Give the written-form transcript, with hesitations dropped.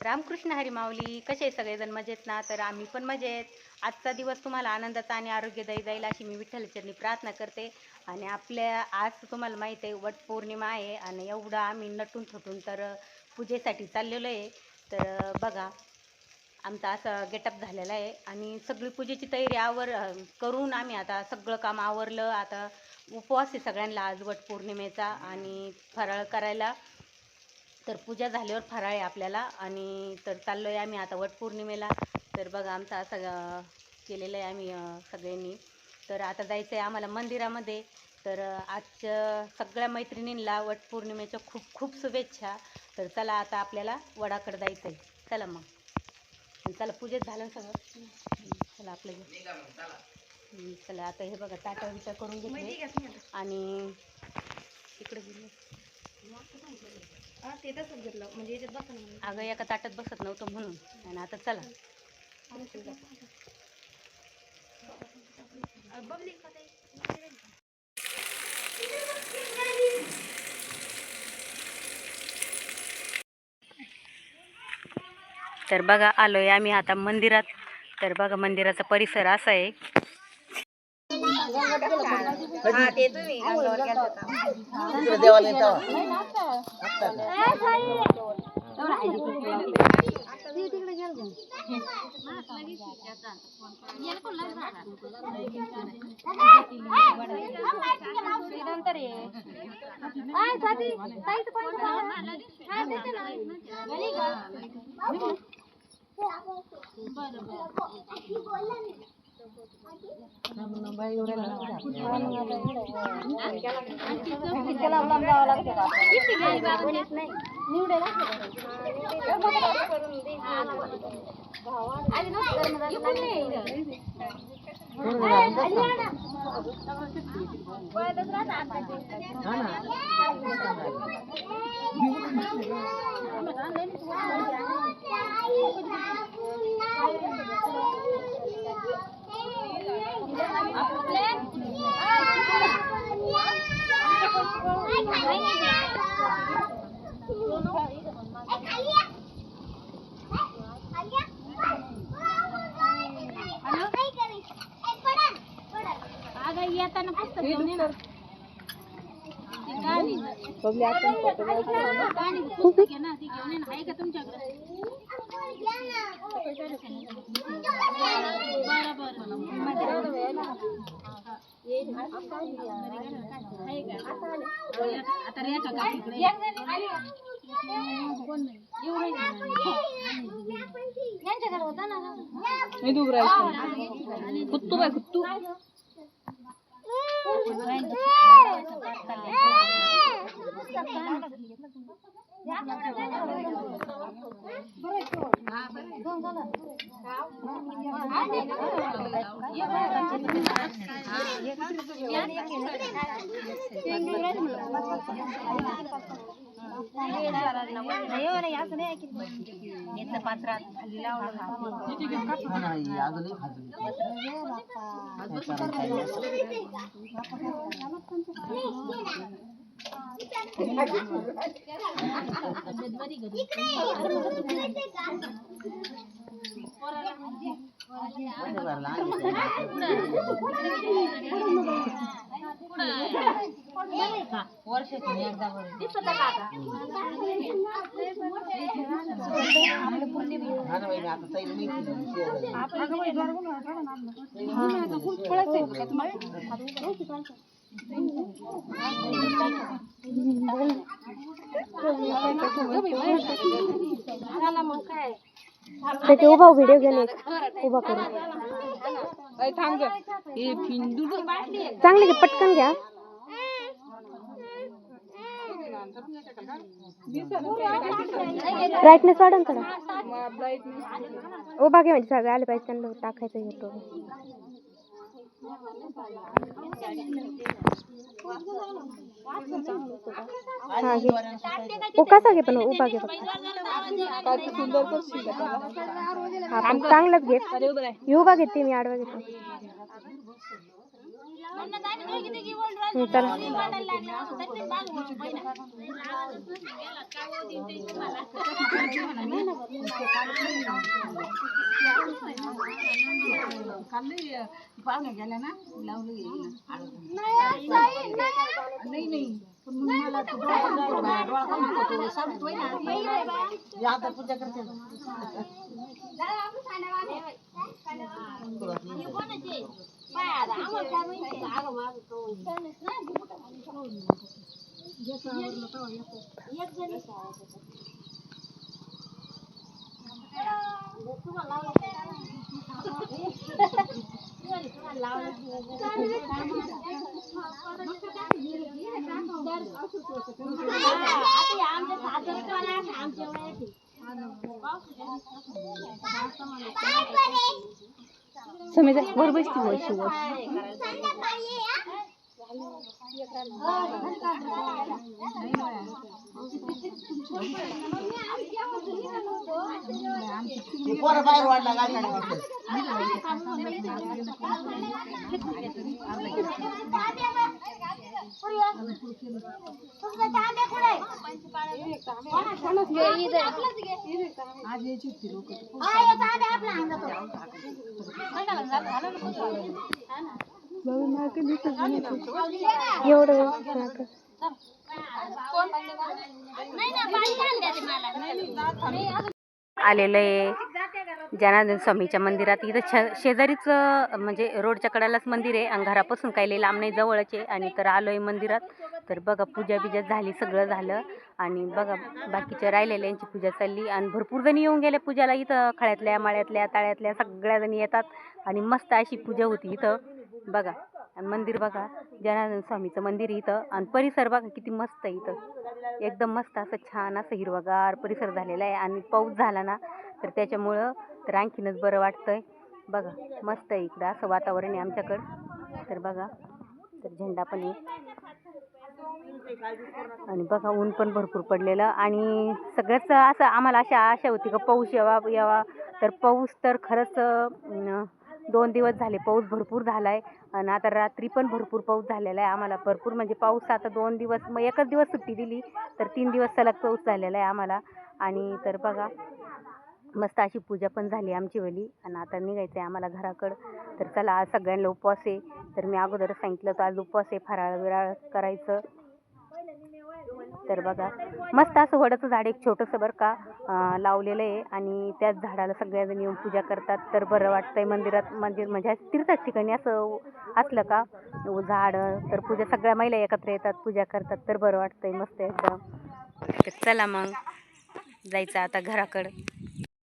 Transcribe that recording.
रामकृष्ण हरी माऊली. कसे सगळेजण मजेत ना? तर आम्ही पण मजेत. आजचा दिवस तुम्हाला आनंदाचा आणि आरोग्यदायी जाईल अशी मी विठ्ठलचरणी प्रार्थना करते. आणि आपल्या आज तुम्हाला माहीत आहे वटपौर्णिमा आहे आणि एवढं आम्ही नटून थटून तर पूजेसाठी चाललेलो आहे. तर बघा आमचा असा गेटअप झालेला आहे आणि सगळी पूजेची तयारी करून आम्ही आता सगळं काम आवरलं. आता उपवास आहे सगळ्यांना आज वटपौर्णिमेचा आणि फराळ करायला. तर पूजा झाल्यावर फराळ आहे आपल्याला आणि तर चाललो आहे आम्ही आता वटपौर्णिमेला. तर बघा आमचा असं केलेलं आहे आम्ही सगळ्यांनी. तर आता जायचं आहे आम्हाला मंदिरामध्ये. तर आजच्या सगळ्या मैत्रिणींना वटपौर्णिमेच्या खूप खूप शुभेच्छा. तर चला आता आपल्याला वडाकडे जायचं आहे. चला मग चला पूजेत झालं सगळं. चला आपलं चला आता हे बघा टाटा विचार करून घेतले आणि इकडे गेले. अगं एका ताटात बसत नव्हतं म्हणून. आणि आता चला तर बघा आलोय आम्ही आता मंदिरात. तर बघा मंदिराचा परिसर असा आहे. कुत्तू बाय कुत्तू त्याचे उभा व्हिडिओ घेणे उभा करू चांगले की पटकन घ्या. ब्राईटनेस वाढन थोडा. उभा घे म्हणजे सगळे आले पाहिजे त्यांना टाकायचं येतो. हा घे कसा घे पण उभा घे फक्त. हा पण चांगलंच घे. उभा घेते मी आडवा घेते. चला पाहुण्या गेल्या ना लावलं नाही पण मग मला डोळा सांगतोय ना आता पूजा करते समीर वर बसती वैशी बाहेर वाढला गाडी आलेलं आहे जनार्दन स्वामीच्या मंदिरात. इथं शेजारीच म्हणजे रोडच्या कडालाच मंदिर आहे आणि घरापासून काही लई लांब नाही, जवळच आहे. आणि तर आलोय मंदिरात. तर बघा पूजा बिजा झाली, सगळं झालं. आणि बघा बाकीच्या राहिलेल्यांची पूजा चालली आणि भरपूर जणी येऊन गेल्या पूजाला. इथं खळ्यातल्या माळ्यातल्या ताळ्यातल्या सगळ्या जणी येतात आणि मस्त अशी पूजा होती इथं बघा. आणि मंदिर बघा जनार्दन स्वामीचं मंदिर इथं. आणि परिसर बघा किती मस्त आहे इथं, एकदम मस्त असं छान असं हिरवागार परिसर झालेला आहे. आणि पाऊस झाला ना तर त्याच्यामुळं तर आणखीनच बरं वाटतंय बघा. मस्त आहे इकडं असं वातावरण आहे आमच्याकडं. तर बघा तर झेंडा पण आहे आणि बघा ऊन पण भरपूर पडलेलं. आणि सगळ्याच असं आम्हाला अशी आशा होती का पाऊस यावा तर पाऊस तर खरंच 2 दिवस झाले पाऊस भरपूर झाला आहे. आणि आता रात्री पण भरपूर पाऊस झालेला आहे आम्हाला, भरपूर म्हणजे पाऊस. आता 2 दिवस मग एकच दिवस सुट्टी दिली तर 3 दिवस सलग पाऊस झालेला आहे आम्हाला. आणि तर बघा मस्त अशी पूजा पण झाली आमची वली. आणि आता निघायचं आहे आम्हाला घराकडं. तर चला आज सगळ्यांना उपवास आहे. तर मी अगोदरच सांगितलं तर आज उपवास आहे, फराळ विराळ करायचं. तर बघा मस्त असं वडाचं झाड एक छोटंसं बरं का लावलेलं आहे. आणि त्याच झाडाला सगळ्याजण येऊन पूजा करतात तर बरं वाटतंय. मंदिरात म्हणजे तीर्थाच्या ठिकाणी असं असलं का झाड तर पूजा सगळ्या महिला एकत्र येतात, पूजा करतात तर बरं वाटतंय मस्त एकदम. तर चला मग जायचं आता घराकडं.